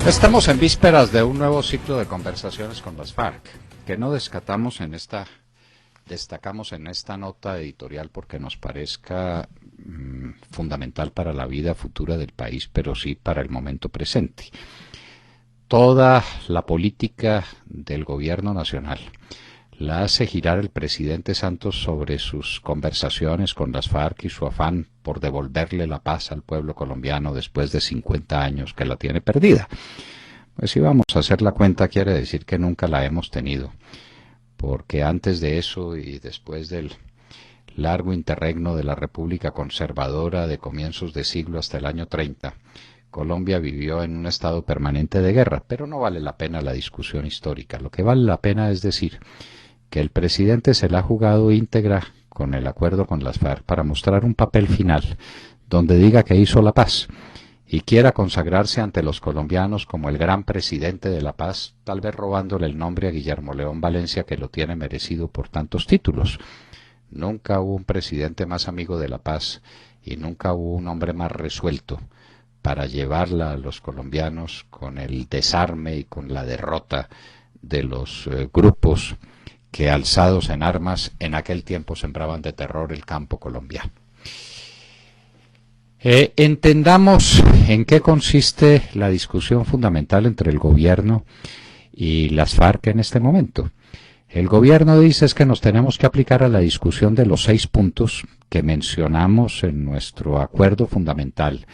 Estamos en vísperas de un nuevo ciclo de conversaciones con las FARC, que no destacamos destacamos en esta nota editorial porque nos parezca fundamental para la vida futura del país, pero sí para el momento presente. Toda la política del gobierno nacional la hace girar el presidente Santos sobre sus conversaciones con las FARC y su afán por devolverle la paz al pueblo colombiano después de 50 años que la tiene perdida. Pues si vamos a hacer la cuenta, quiere decir que nunca la hemos tenido, porque antes de eso y después del largo interregno de la República Conservadora de comienzos de siglo hasta el año 30, Colombia vivió en un estado permanente de guerra, pero no vale la pena la discusión histórica. Lo que vale la pena es decir que el presidente se la ha jugado íntegra con el acuerdo con las FARC para mostrar un papel final donde diga que hizo la paz y quiera consagrarse ante los colombianos como el gran presidente de la paz, tal vez robándole el nombre a Guillermo León Valencia, que lo tiene merecido por tantos títulos. Nunca hubo un presidente más amigo de la paz y nunca hubo un hombre más resuelto para llevarla a los colombianos con el desarme y con la derrota de los grupos que, alzados en armas, en aquel tiempo sembraban de terror el campo colombiano. Entendamos en qué consiste la discusión fundamental entre el gobierno y las FARC en este momento. El gobierno dice es que nos tenemos que aplicar a la discusión de los 6 puntos que mencionamos en nuestro acuerdo fundamental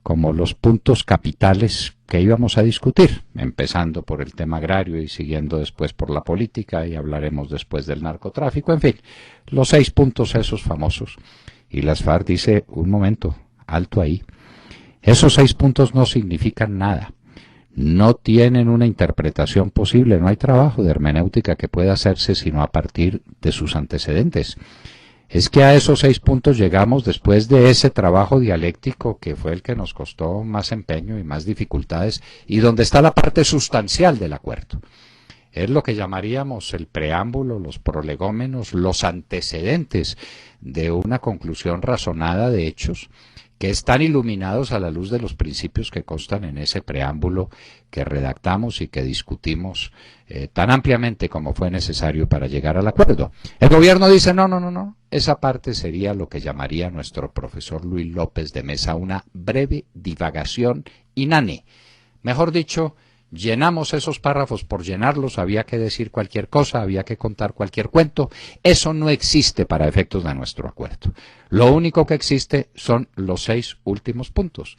como los puntos capitales que íbamos a discutir, empezando por el tema agrario y siguiendo después por la política, y hablaremos después del narcotráfico, en fin, los 6 puntos esos famosos. Y las FARC dice, un momento, alto ahí, esos 6 puntos no significan nada, no tienen una interpretación posible, no hay trabajo de hermenéutica que pueda hacerse sino a partir de sus antecedentes. Es que a esos 6 puntos llegamos después de ese trabajo dialéctico que fue el que nos costó más empeño y más dificultades y donde está la parte sustancial del acuerdo. Es lo que llamaríamos el preámbulo, los prolegómenos, los antecedentes de una conclusión razonada de hechos que están iluminados a la luz de los principios que constan en ese preámbulo que redactamos y que discutimos tan ampliamente como fue necesario para llegar al acuerdo. El gobierno dice, no, esa parte sería lo que llamaría nuestro profesor Luis López de Mesa una breve divagación inane. Mejor dicho, llenamos esos párrafos por llenarlos, había que decir cualquier cosa, había que contar cualquier cuento. Eso no existe para efectos de nuestro acuerdo. Lo único que existe son los 6 últimos puntos.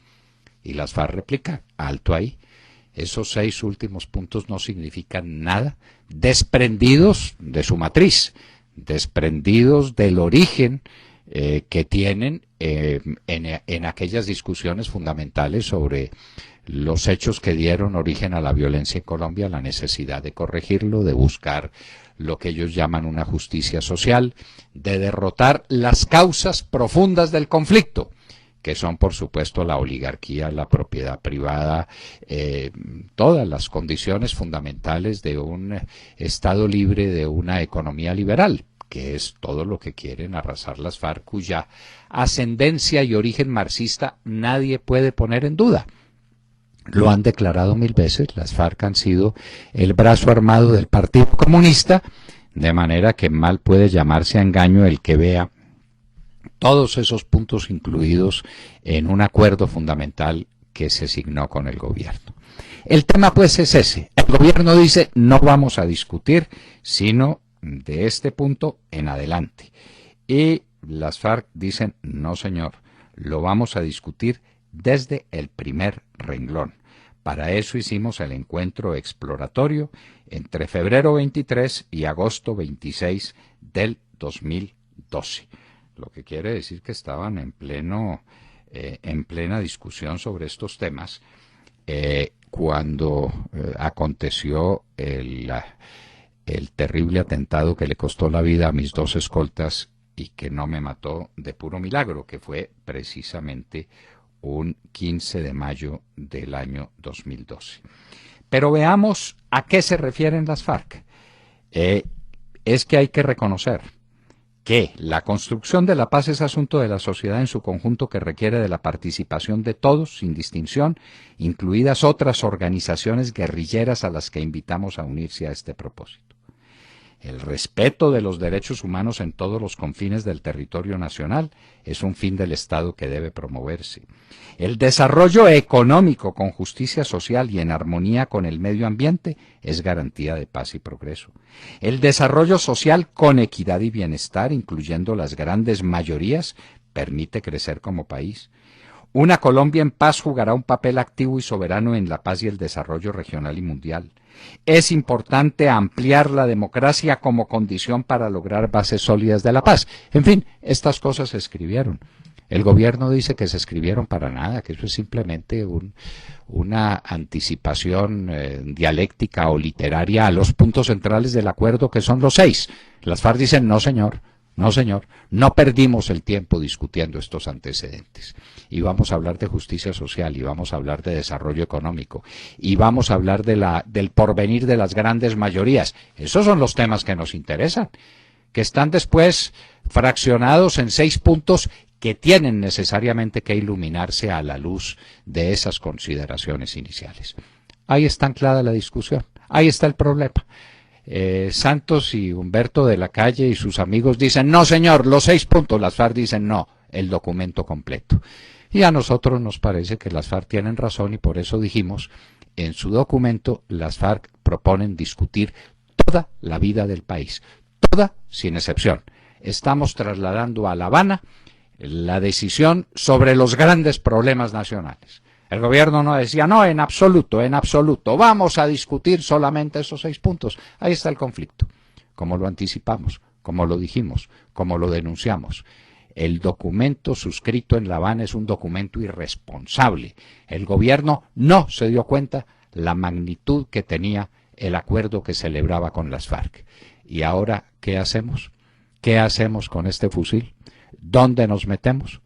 Y las FARC replican, alto ahí. Esos 6 últimos puntos no significan nada, desprendidos de su matriz, desprendidos del origen que tienen en aquellas discusiones fundamentales sobre los hechos que dieron origen a la violencia en Colombia, la necesidad de corregirlo, de buscar lo que ellos llaman una justicia social, de derrotar las causas profundas del conflicto, que son, por supuesto, la oligarquía, la propiedad privada, todas las condiciones fundamentales de un Estado libre, de una economía liberal, que es todo lo que quieren arrasar las FARC, cuya ascendencia y origen marxista nadie puede poner en duda. Lo han declarado 1000 veces, las FARC han sido el brazo armado del Partido Comunista, de manera que mal puede llamarse a engaño el que vea todos esos puntos incluidos en un acuerdo fundamental que se signó con el gobierno. El tema pues es ese, el gobierno dice no vamos a discutir sino de este punto en adelante, y las FARC dicen no señor, lo vamos a discutir desde el primer renglón. Para eso hicimos el encuentro exploratorio entre febrero 23 y agosto 26 del 2012. Lo que quiere decir que estaban en plena discusión sobre estos temas cuando aconteció el terrible atentado que le costó la vida a mis 2 escoltas y que no me mató de puro milagro, que fue precisamente un 15 de mayo del año 2012. Pero veamos a qué se refieren las FARC. Es que hay que reconocer que la construcción de la paz es asunto de la sociedad en su conjunto que requiere de la participación de todos, sin distinción, incluidas otras organizaciones guerrilleras a las que invitamos a unirse a este propósito. El respeto de los derechos humanos en todos los confines del territorio nacional es un fin del Estado que debe promoverse. El desarrollo económico con justicia social y en armonía con el medio ambiente es garantía de paz y progreso. El desarrollo social con equidad y bienestar, incluyendo las grandes mayorías, permite crecer como país. Una Colombia en paz jugará un papel activo y soberano en la paz y el desarrollo regional y mundial. Es importante ampliar la democracia como condición para lograr bases sólidas de la paz. En fin, estas cosas se escribieron. El gobierno dice que se escribieron para nada, que eso es simplemente una anticipación dialéctica o literaria a los puntos centrales del acuerdo, que son los 6. Las FARC dicen, no señor, no señor, no perdimos el tiempo discutiendo estos antecedentes. Y vamos a hablar de justicia social, y vamos a hablar de desarrollo económico, y vamos a hablar del porvenir de las grandes mayorías. Esos son los temas que nos interesan, que están después fraccionados en 6 puntos que tienen necesariamente que iluminarse a la luz de esas consideraciones iniciales. Ahí está anclada la discusión, ahí está el problema. Santos y Humberto de la Calle y sus amigos dicen, no señor, los 6 puntos. Las FARC dicen, no, el documento completo. Y a nosotros nos parece que las FARC tienen razón, y por eso dijimos, en su documento las FARC proponen discutir toda la vida del país, toda sin excepción. Estamos trasladando a La Habana la decisión sobre los grandes problemas nacionales. El gobierno no decía, no, en absoluto, vamos a discutir solamente esos 6 puntos. Ahí está el conflicto, como lo anticipamos, como lo dijimos, como lo denunciamos. El documento suscrito en La Habana es un documento irresponsable. El gobierno no se dio cuenta la magnitud que tenía el acuerdo que celebraba con las FARC. Y ahora, ¿qué hacemos? ¿Qué hacemos con este fusil? ¿Dónde nos metemos?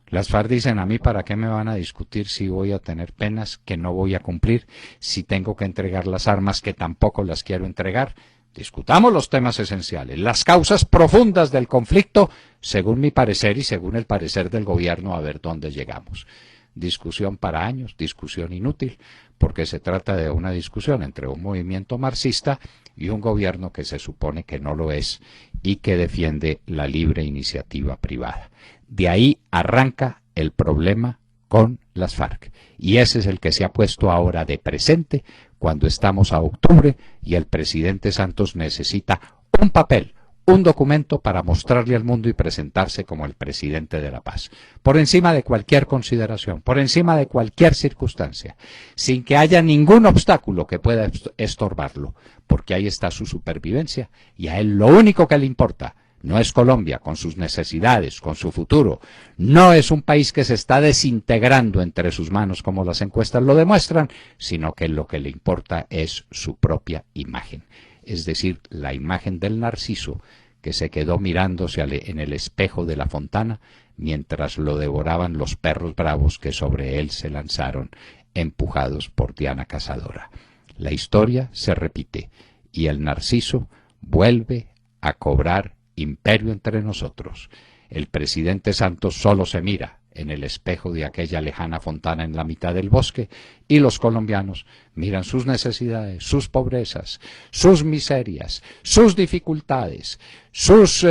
Las FARC dicen, a mí para qué me van a discutir si voy a tener penas que no voy a cumplir, si tengo que entregar las armas que tampoco las quiero entregar. Discutamos los temas esenciales, las causas profundas del conflicto, según mi parecer y según el parecer del gobierno, a ver dónde llegamos. Discusión para años, discusión inútil, porque se trata de una discusión entre un movimiento marxista y un gobierno que se supone que no lo es y que defiende la libre iniciativa privada. De ahí arranca el problema con las FARC, y ese es el que se ha puesto ahora de presente cuando estamos a octubre y el presidente Santos necesita un papel, un documento para mostrarle al mundo y presentarse como el presidente de la paz, por encima de cualquier consideración, por encima de cualquier circunstancia, sin que haya ningún obstáculo que pueda estorbarlo, porque ahí está su supervivencia, y a él lo único que le importa no es Colombia, con sus necesidades, con su futuro. No es un país que se está desintegrando entre sus manos, como las encuestas lo demuestran, sino que lo que le importa es su propia imagen. Es decir, la imagen del Narciso, que se quedó mirándose en el espejo de la fontana, mientras lo devoraban los perros bravos que sobre él se lanzaron, empujados por Diana Cazadora. La historia se repite, y el Narciso vuelve a cobrar imperio entre nosotros. El presidente Santos solo se mira en el espejo de aquella lejana fontana en la mitad del bosque, y los colombianos miran sus necesidades, sus pobrezas, sus miserias, sus dificultades, sus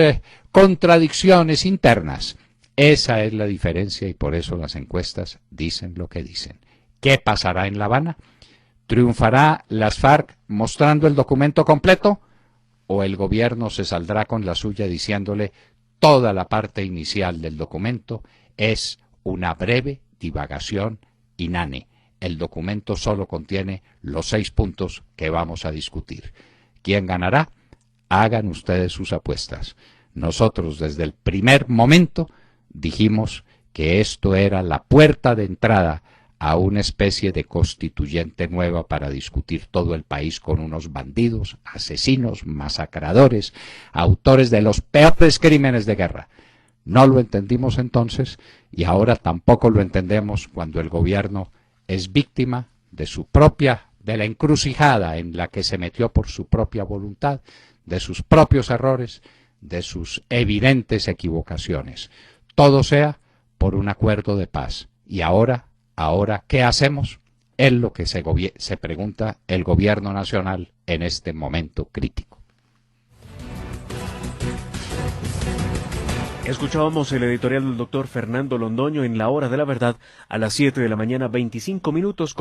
contradicciones internas. Esa es la diferencia, y por eso las encuestas dicen lo que dicen. ¿Qué pasará en La Habana? ¿Triunfará las FARC mostrando el documento completo? ¿O el gobierno se saldrá con la suya diciéndole toda la parte inicial del documento es una breve divagación inane? El documento solo contiene los 6 puntos que vamos a discutir. ¿Quién ganará? Hagan ustedes sus apuestas. Nosotros desde el primer momento dijimos que esto era la puerta de entrada a una especie de constituyente nueva para discutir todo el país con unos bandidos, asesinos, masacradores, autores de los peores crímenes de guerra. No lo entendimos entonces, y ahora tampoco lo entendemos cuando el gobierno es víctima de la encrucijada en la que se metió por su propia voluntad, de sus propios errores, de sus evidentes equivocaciones. Todo sea por un acuerdo de paz. Y ahora, ¿qué hacemos? Es lo que se pregunta el gobierno nacional en este momento crítico. Escuchábamos el editorial del doctor Fernando Londoño en La Hora de la Verdad a las 7 de la mañana, 25 minutos.